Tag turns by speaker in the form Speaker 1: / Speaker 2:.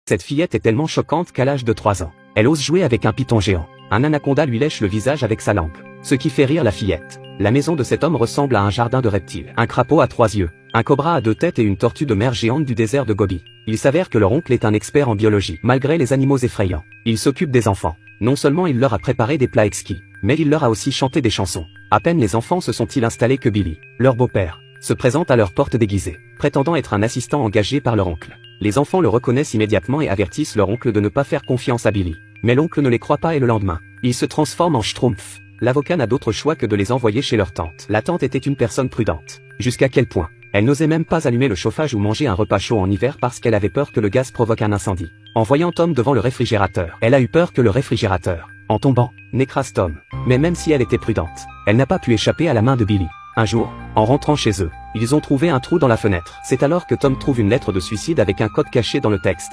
Speaker 1: Cette fillette est tellement choquante qu'à l'âge de 3 ans, elle ose jouer avec un python géant. Un anaconda lui lèche le visage avec sa langue, ce qui fait rire la fillette. La maison de cet homme ressemble à un jardin de reptiles. Un crapaud à 3 yeux, un cobra à 2 têtes et une tortue de mer géante du désert de Gobi. Il s'avère que leur oncle est un expert en biologie. Malgré les animaux effrayants, il s'occupe des enfants. Non seulement il leur a préparé des plats exquis, mais il leur a aussi chanté des chansons. À peine les enfants se sont-ils installés que Billy, leur beau-père, se présente à leur porte déguisé, prétendant être un assistant engagé par leur oncle. Les enfants le reconnaissent immédiatement et avertissent leur oncle de ne pas faire confiance à Billy. Mais l'oncle ne les croit pas et le lendemain, il se transforme en schtroumpf. L'avocat n'a d'autre choix que de les envoyer chez leur tante. La tante était une personne prudente. Jusqu'à quel point elle n'osait même pas allumer le chauffage ou manger un repas chaud en hiver parce qu'elle avait peur que le gaz provoque un incendie. En voyant Tom devant le réfrigérateur, elle a eu peur que le réfrigérateur, en tombant, n'écrase Tom. Mais même si elle était prudente, elle n'a pas pu échapper à la main de Billy. Un jour, en rentrant chez eux, ils ont trouvé un trou dans la fenêtre. C'est alors que Tom trouve une lettre de suicide avec un code caché dans le texte.